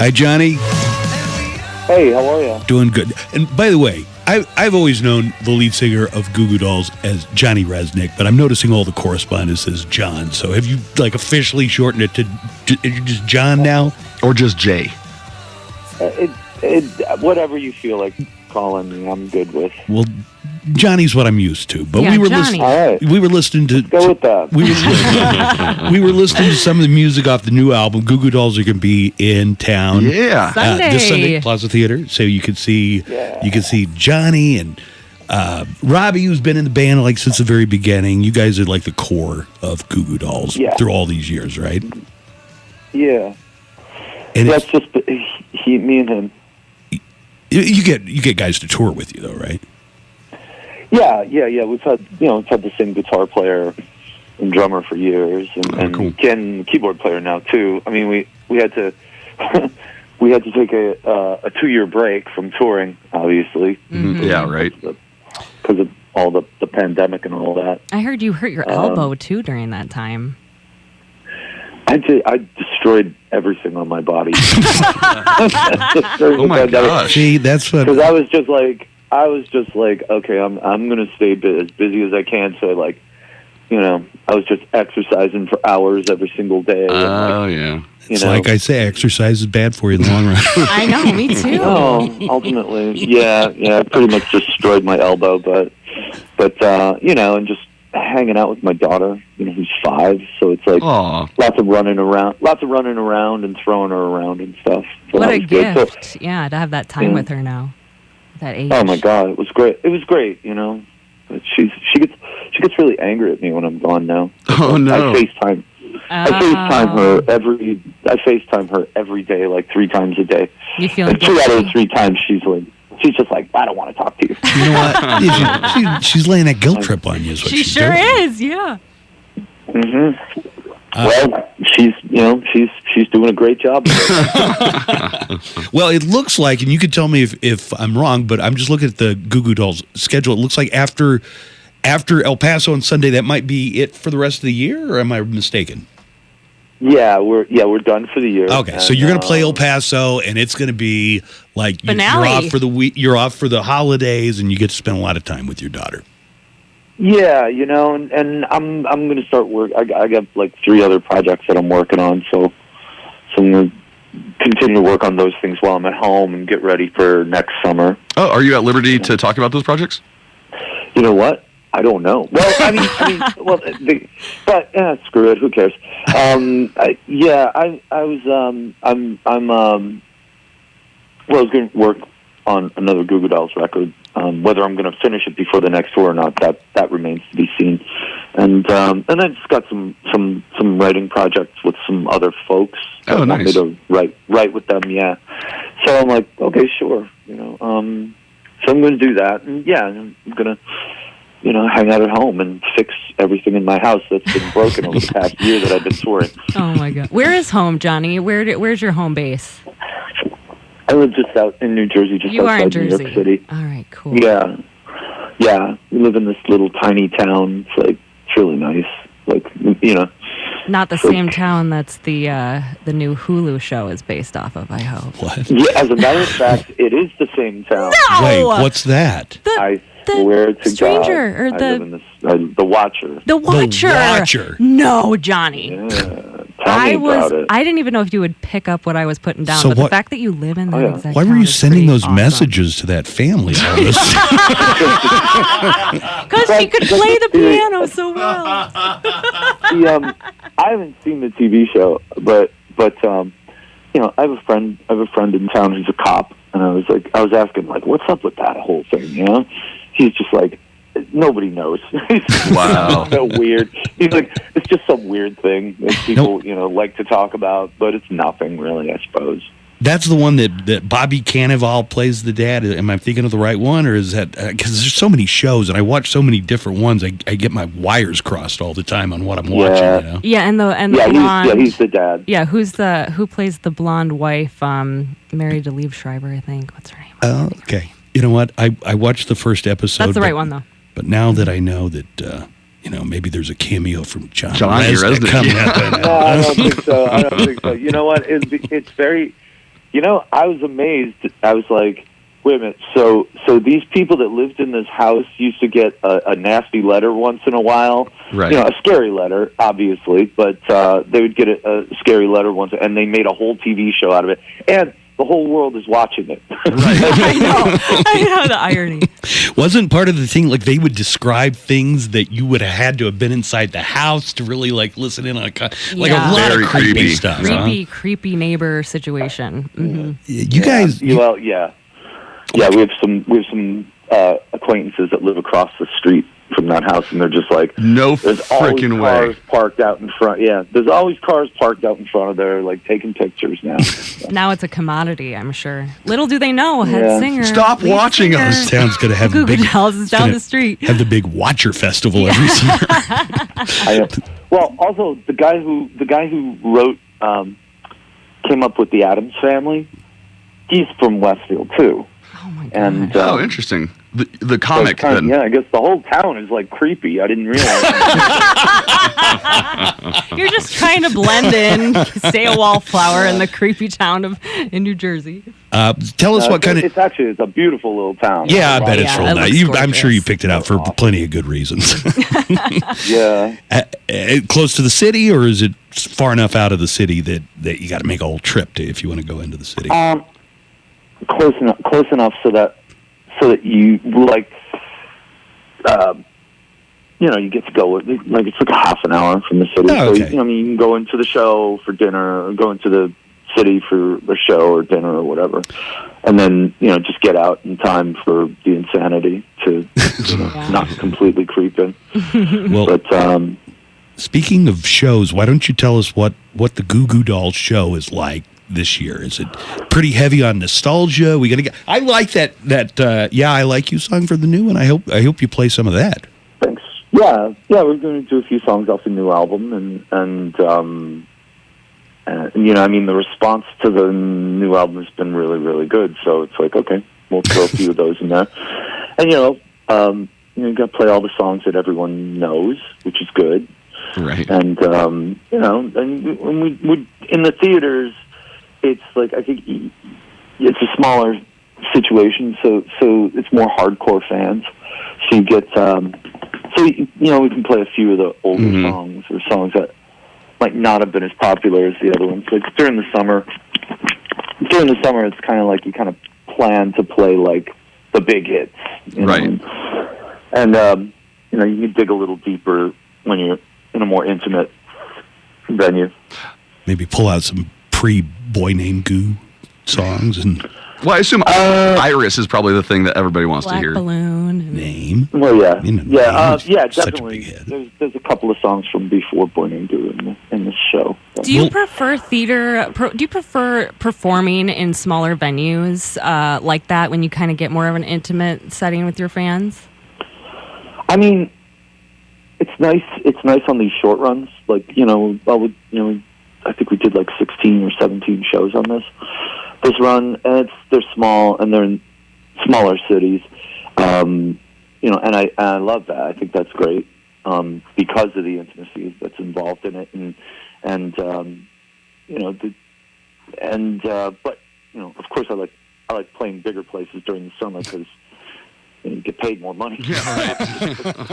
Hi, Johnny. Hey, how are you? Doing good. And by the way, I've always known the lead singer of Goo Goo Dolls as Johnny Rzeznik, but I'm noticing all the correspondence as John. So have you officially shortened it to just John now, or just Jay? Whatever you feel like calling me, I'm good with. Well, Johnny's what I'm used to. But yeah, we were Johnny. we were listening to. Let's go with that. We were listening to some of the music off the new album. Goo Goo Dolls are going to be in town. Yeah, this Sunday, Plaza Theater. So you could see Johnny and Robbie, who's been in the band since the very beginning. You guys are like the core of Goo Goo Dolls through all these years, right? Yeah. And that's just me and him. You get guys to tour with you though, right? Yeah. We've had the same guitar player and drummer for years, and cool. Ken, keyboard player now too. I mean, we had to we had to take a 2-year break from touring, obviously. Mm-hmm. Yeah, right. Because of all the pandemic and all that. I heard you hurt your elbow too during that time. I destroyed everything on my body. Oh my gosh! See, that's what. Because I was just like, okay, I'm gonna stay as busy as I can. So I was just exercising for hours every single day. Oh yeah. It's like I say, exercise is bad for you in the long run. I know, me too. No, ultimately, yeah, I pretty much destroyed my elbow, but and just hanging out with my daughter, who's 5, so it's like lots of running around and throwing her around and stuff. So what a gift! So, to have that time with her now, that age. Oh my God, it was great. It was great, But she gets really angry at me when I'm gone now. Oh no! I FaceTime her every day, like 3 times a day. You feel and 2 out of the 3 times she's just like, I don't want to talk to you. You know what? She's laying that guilt trip on you. Is what she she's sure doing. is. Yeah. Mm-hmm. Well, she's doing a great job. Well, it looks like, and you could tell me if I'm wrong, but I'm just looking at the Goo Goo Dolls schedule. It looks like after El Paso on Sunday, that might be it for the rest of the year, or am I mistaken? Yeah, we're done for the year. Okay, so you're going to play El Paso, and it's going to be like you're off for the week, you're off for the holidays, and you get to spend a lot of time with your daughter. Yeah, and I'm going to start work. I got like 3 other projects that I'm working on, so I'm going to continue to work on those things while I'm at home and get ready for next summer. Oh, are you at liberty to talk about those projects? You know what? I don't know. Well, but screw it. Who cares? I was was going to work on another Goo Goo Dolls record. Whether I'm going to finish it before the next tour or not, that remains to be seen. And I just got some writing projects with some other folks. Oh, nice. Want me to write with them. Yeah. So I'm like, okay, sure. So I'm going to do that, and I'm going to. Hang out at home and fix everything in my house that's been broken over the past year that I've been touring. Oh my God! Where is home, Johnny? Where's your home base? I live just out in New Jersey, just outside New York City. All right, cool. Yeah. We live in this little tiny town. It's really nice. Not the same town that's the new Hulu show is based off of, I hope. What? Yeah, as a matter of fact, it is the same town. No! Wait, what's that? I swear to stranger, God, or I live in the Watcher. The Watcher. The Watcher. No, Johnny. Yeah, tell me about it. I didn't even know if you would pick up what I was putting down. So but the fact that you live in that exact why were town you is sending pretty those awesome. messages to that family? Because she could play the piano so well. I haven't seen the TV show, but I have a friend in town who's a cop, and I was asking what's up with that whole thing, He's just like, nobody knows. Wow. So weird. He's like, it's just some weird thing that people, like to talk about, but it's nothing really, I suppose. That's the one that Bobby Cannavale plays the dad. Am I thinking of the right one, or is that because there's so many shows and I watch so many different ones? I get my wires crossed all the time on what I'm watching. Yeah, and the blonde. He's the dad. Yeah, who plays the blonde wife? Married to Liev Schreiber, I think. What's her name? Oh, okay. You know what? I watched the first episode. That's the right one, though. But now that I know that. Maybe there's a cameo from Johnny Rzeznik coming up. No, I don't think so. You know what? It's very I was amazed. I was like, wait a minute. So these people that lived in this house used to get a nasty letter once in a while. Right. A scary letter, obviously, but they would get a scary letter once, and they made a whole TV show out of it. And the whole world is watching it. Right. I know the irony. Wasn't part of the thing, like, they would describe things that you would have had to have been inside the house to really, like, listen in on a lot Very of creepy creepy stuff. Creepy neighbor situation. Mm-hmm. You guys... Well, yeah. Yeah, we have some acquaintances that live across the street from that house, and they're just like, no there's freaking always way. cars parked out in front. Yeah, there's always cars parked out in front of there, like taking pictures now. Now it's a commodity, I'm sure. Little do they know, head singer. Stop lead watching singer. us. Town's going to have Goo Goo big... Dolls is down the street. Have the big Watcher Festival every year. Well, also the guy who wrote came up with the Addams Family. He's from Westfield too. Oh my god! And Interesting. The comic. so I guess the whole town is like creepy. I didn't realize. You're just trying to blend in, stay a wallflower in the creepy town in New Jersey. Tell us what kind of... It's a beautiful little town. Yeah, I bet it's real nice. I'm gorgeous. sure you picked it out for plenty of good reasons. Yeah. Close to the city, or is it far enough out of the city that you got to make a whole trip to if you want to go into the city? Close enough so that you like, you get to go. Like it's like a half an hour from the city. Oh, okay. So you can go into the show for dinner, or go into the city for the show or dinner or whatever, and then just get out in time for the insanity to not completely creep in. Well, but speaking of shows, why don't you tell us what the Goo Goo Dolls show is like this year? Is it pretty heavy on nostalgia? We gonna get? I like that "Yeah, I Like You" song for the new one. I hope you play some of that. Thanks. Yeah, we're going to do a few songs off the new album, and the response to the new album has been really, really good. So it's like, okay, we'll throw a few of those in there, and you got to play all the songs that everyone knows, which is good. Right. And and we in the theaters, it's like, I think it's a smaller situation, so it's more hardcore fans. So you get we can play a few of the older songs, or songs that might not have been as popular as the other ones. Like during the summer, it's kind of like you kind of plan to play like the big hits, right? And you dig a little deeper when you're in a more intimate venue. Maybe pull out some pre-Boy Named Goo songs and... Well, I assume Iris is probably the thing that everybody wants Black to hear. Balloon. Name. Well, yeah. Name Definitely. There's a couple of songs from before Boy Named Goo in this show. Do you prefer theater? Do you prefer performing in smaller venues like that, when you kind of get more of an intimate setting with your fans? I mean, it's nice. It's nice on these short runs. Like I think we did like 16 or 17 shows on this run, and they're small and they're in smaller cities. And I love that. I think that's great because of the intimacy that's involved in it, but of course I like playing bigger places during the summer because you get paid more money. Yeah, right.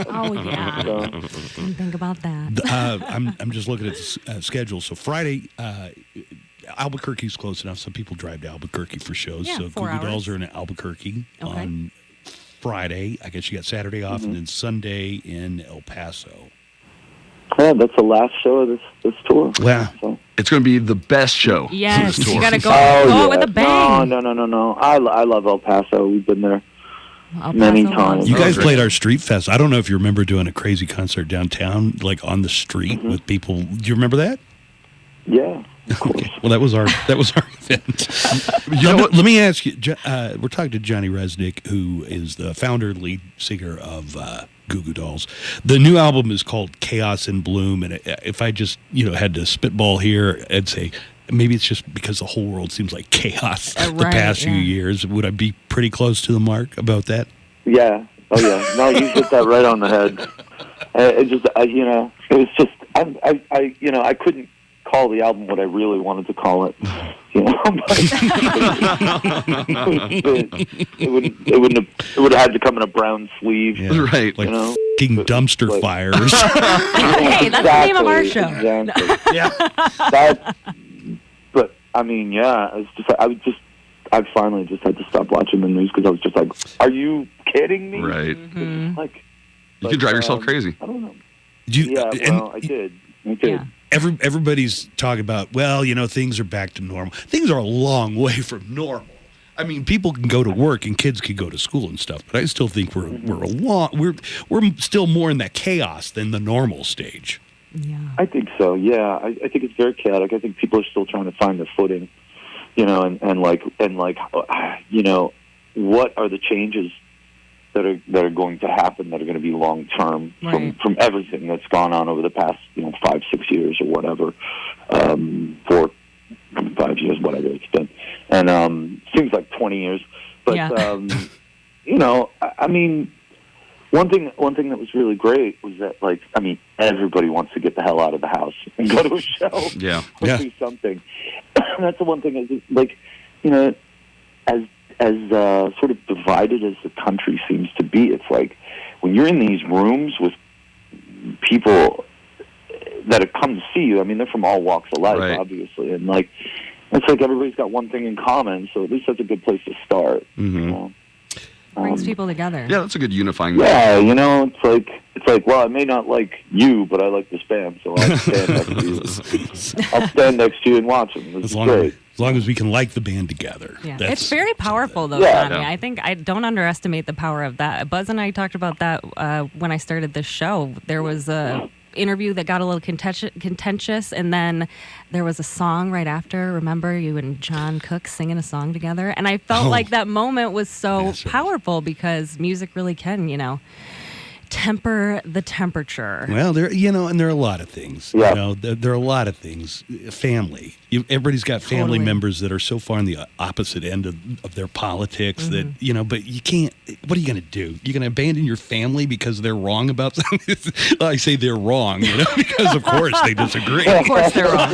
Oh yeah. Didn't think about that. I'm just looking at the schedule. So Friday, Albuquerque's close enough. Some people drive to Albuquerque for shows. Yeah, so 4 Goo Goo Dolls hours. are in Albuquerque Okay. on Friday. I guess you got Saturday off, and then Sunday in El Paso. Yeah, that's the last show of this tour. Wow. So. It's going to be the best show. Yes, of this tour. you got to go with a bang. No. I love El Paso. We've been there El many Paso times. loves You it. guys great. played our street fest. I don't know if you remember doing a crazy concert downtown, like on the street with people. Do you remember that? Yeah. Okay. Well, that was our event. Let me ask you. We're talking to Johnny Rzeznik, who is the founder, lead singer of Goo Goo Dolls. The new album is called Chaos in Bloom, and if I just had to spitball here, I'd say maybe it's just because the whole world seems like chaos the Right, past few yeah. years. Would I be pretty close to the mark about that? Yeah. Oh yeah. No, you hit that right on the head. It was just, it was just, I call the album what I really wanted to call it. You know, it would have had to come in a brown sleeve. Yeah. Right. Like, you know, dumpster like, fires. Hey, that's the name of our show. Exactly. Yeah. But I mean, yeah, it's just I finally just had to stop watching the news because I was just like, "Are you kidding me?" Right. Mm-hmm. Like, You could drive yourself crazy. I don't know. Yeah, I did. I did. Yeah. Everybody's talking about, well, you know, things are back to normal. Things are a long way from normal. I mean, people can go to work and kids can go to school and stuff, but I still think we're still more in that chaos than the normal stage. Yeah. I think so. Yeah, I think it's very chaotic. I think people are still trying to find their footing, you know, and like, you know, what are the changes that are going to happen that are going to be long term from everything that's gone on over the past 5-6 years or whatever, 4 5 years, whatever it's been, and seems like 20 years. But you know, I mean, one thing that was really great was that, like, I mean, everybody wants to get the hell out of the house and go to a show, or do something. That's the one thing is, like, you know, as sort of divided as the country seems to be, it's like when you're in these rooms with people that have come to see you, I mean, they're from all walks of life, obviously, and like, it's like everybody's got one thing in common, so at least that's a good place to start. Mm-hmm. You know? Brings people together. Yeah, that's a good unifying. Yeah, you know, it's like, well, I may not like you, but I like this band, so I'll stand next to you. I'll stand next to you and watch them. It's great. As long as we can like the band together. Yeah. It's very powerful, though, Yeah. Johnny. I think I don't underestimate the power of that. Buzz and I talked about that when I started this show. There was a interview that got a little contentious, and then there was a song right after. Remember, you and John Cook singing a song together? And I felt like that moment was so powerful because music really can, you know, temper the temperature. Well, there are a lot of things. Yeah. You know, there are a lot of things. Family. Everybody's got family members that are so far on the opposite end of their politics that, you know, but you can't. What are you going to do? You're going to abandon your family because they're wrong about something? I say they're wrong, you know, because of course they disagree. Of course they're wrong.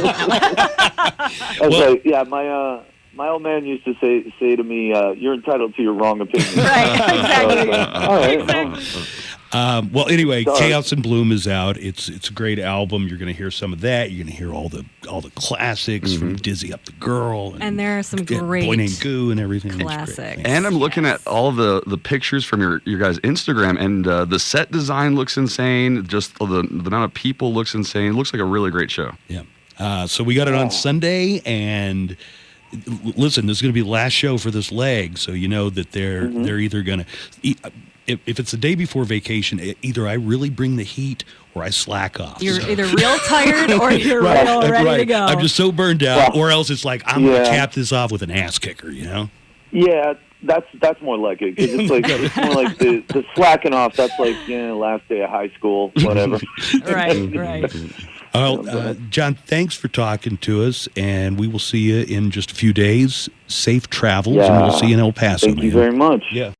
My old man used to say to me, "You're entitled to your wrong opinion." Right, exactly. All right. Well, anyway, Chaos in Bloom is out. It's a great album. You're going to hear some of that. You're going to hear all the classics from Dizzy Up the Girl, and there are some great Boy Named Goo and everything. classics. And I'm looking at all of the pictures from your guys' Instagram, and the set design looks insane. Just the amount of people looks insane. It looks like a really great show. Yeah. So we got it on Sunday, and listen, this is going to be the last show for this leg, so you know that they're either going to. If it's the day before vacation, either I really bring the heat or I slack off. You're either real tired or you're real ready to go. I'm just so burned out, or else it's like I'm going to cap this off with an ass kicker, you know? Yeah, that's more like it. 'Cause it's like it's more like the slacking off. That's like last day of high school, whatever. Right. Well, John, thanks for talking to us, and we will see you in just a few days. Safe travels, and we'll see you in El Paso. Thank you very much. Yeah.